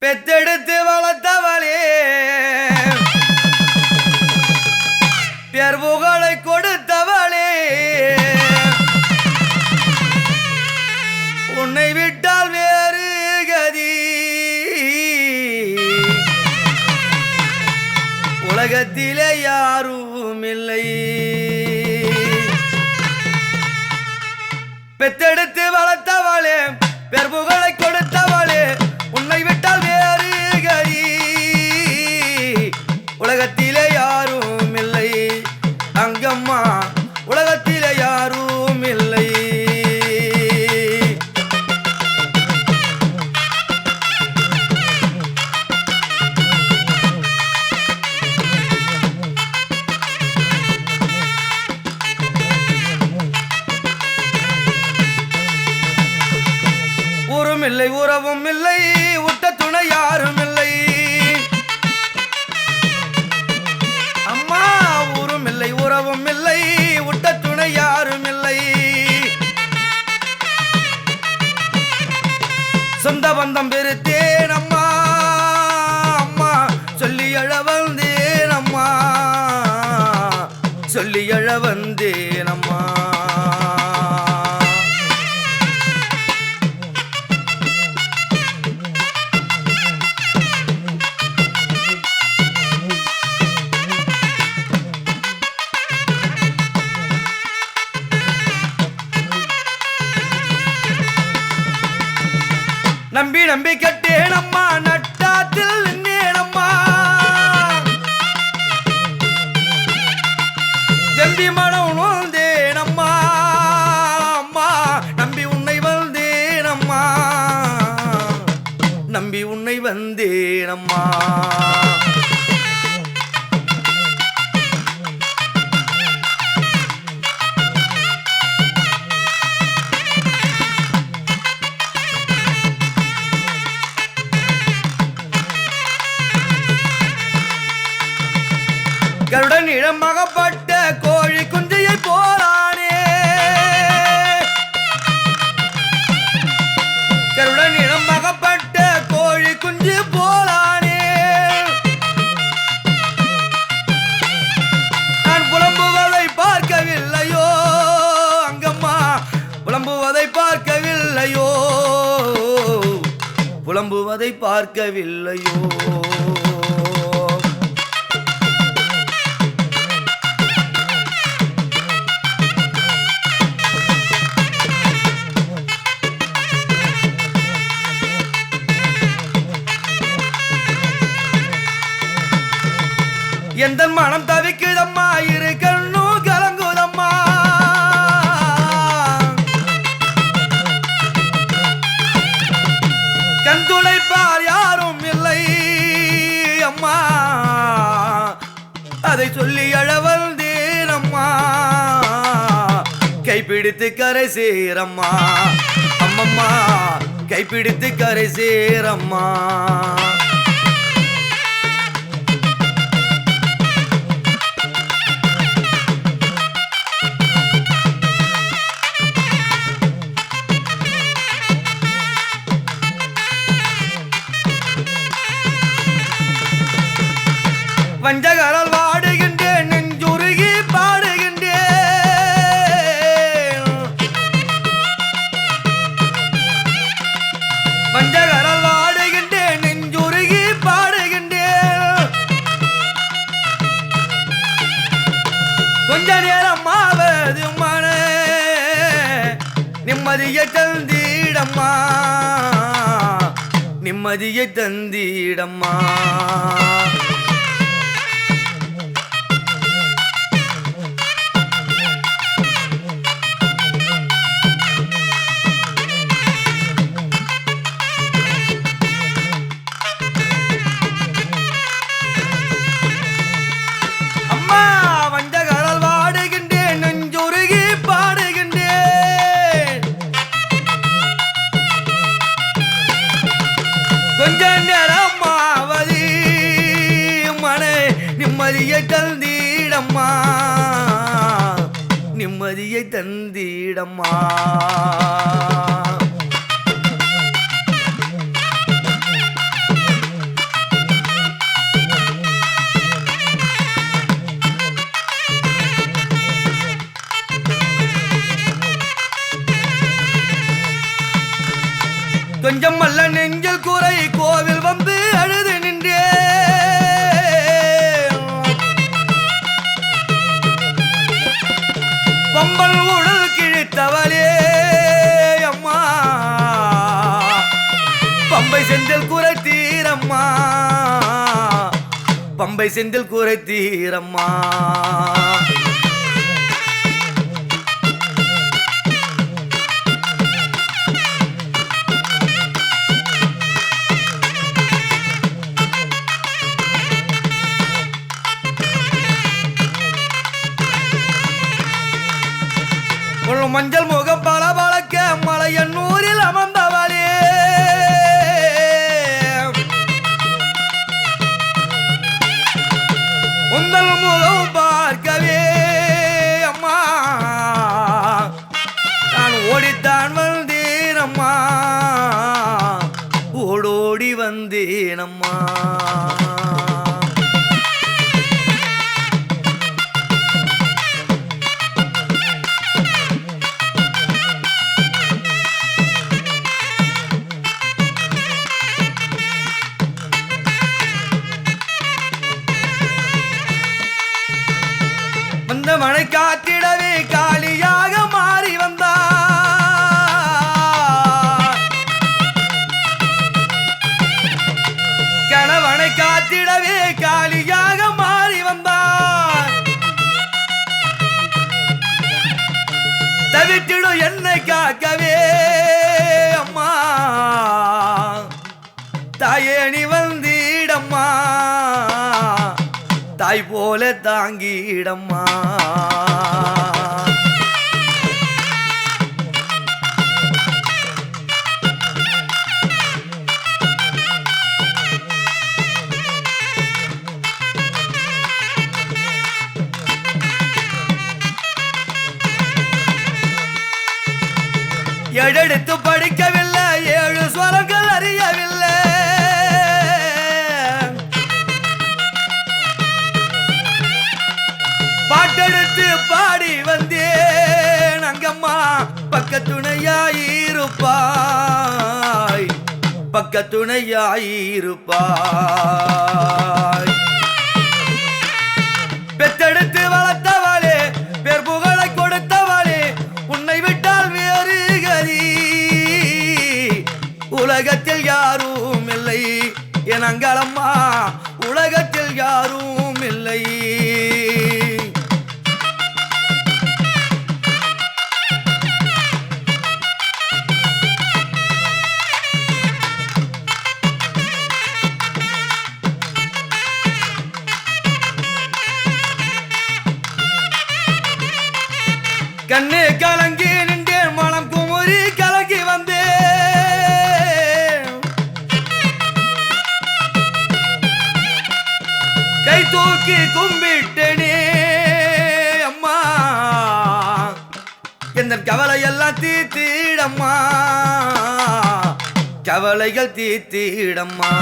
பெத்தெடுத்து வளர்த்தவளே பேர் புகழை கொடுத்தவளே உன்னை விட்டால் வேறு கதி உலகத்திலே யாரும் இல்லை. பெத்தெடுத்து வளர்த்தவளே பேர் புகழை கொடுத்தவளே உன்னை விட்டால் வேறு கதி உலகத்திலே யாரும் இல்லை. அங்கம்மா உலகத்திலே யாரும் இல்லை. ஊரும் இல்லை உறவும் இல்லை உட்ட துணை யாரும் இல்லை. அம்மா ஊரும் இல்லை உறவும் இல்லை உட்ட துணை யாரும் இல்லை. சொந்த பந்தம் பெருத்தேன் அம்மா அம்மா சொல்லி அழ வந்தேன் அம்மா சொல்லி அழ வந்தேன் அம்மா. நம்பி நம்பி கட்டேனம்மா நட்டாத்தில் நின்னேனம்மா நம்பி மனம் நோந்தேனம்மா அம்மா நம்பி உன்னை வந்தேனம்மா நம்பி உன்னை வந்தேனம்மா. கருடன் இளமகப்பட்ட கோழி குஞ்சையை போலானே கருடன் இளமகப்பட்ட கோழி குஞ்சு போலானே நான் புலம்புவதை பார்க்கவில்லையோ அங்கம்மா புலம்புவதை பார்க்கவில்லையோ புலம்புவதை பார்க்கவில்லையோ. எந்த மனம் தவிக்குதம்மா இரு கண்ணும் கலங்குதம்மா கண் துடைப்பார் யாரும் இல்லை அம்மா அதை சொல்லி அழ வந்தேன் அம்மா கைப்பிடித்து கரை சேரம்மா அம்மம்மா கைப்பிடித்து கரை சேரம்மா. வஞ்சகரால் வாடுகின்றேன் நெஞ்சுருகி பாடுகின்றேன் வஞ்சகரால் வாடுகின்றேன் நெஞ்சுருகி பாடுகின்றேன் கொஞ்ச நேரம் ஆவது மனே நிம்மதியை தந்திடம்மா நிம்மதியை தந்திடம்மா. நிம்மதியை தந்திடம்மா நிம்மதியை தந்திடம்மா. செந்தில் குறை தீரம்மா பம்பை செந்தில் குறை தீரம்மா மஞ்சள் முகம் பல பழக்க மலையன்னூரில் அமர்ந்தவளே உந்தல் முகம் பார்க்கவே அம்மா நான் ஓடித்தான் வந்தேன் அம்மா ஓடோடி வந்தேன் அம்மா மனை காத்திடவே காளியாக மாறி வந்தார் கணவனை காத்திடவே காளியாக மாறி வந்தார் தவித்திடும் என்னை காக்கவே அம்மா தாயே நீ வந்திடம்மா தாய் போல தாங்கிடம்மா எடுத்து படிக்கவில்லை 7 ஸ்வரங்கள் அறியவில்லை பாட்டெடுத்து பாடி வந்தேன் அங்கம்மா பக்கத்துணையாயிருப்பாய் பக்கத்துணையாயிருப்பாய் பெத்தெடுத்து வளர்த்தவளே பேர் புகழை கொடுத்தவளே உன்னை விட்டால் வேறு கதி உலகத்தில் யாரும் இல்லை என் அங்காளம்மா உலகத்தில் யாரும் இல்லை கண்ணே கலங்கி நின்றேன் மனம் குமுறி கலங்கி வந்தேன் கை தூக்கி கும்பிட்டேனே அம்மா எந்த கவலையெல்லாம் தீர்த்திடம்மா கவலைகள் தீர்த்திடம்மா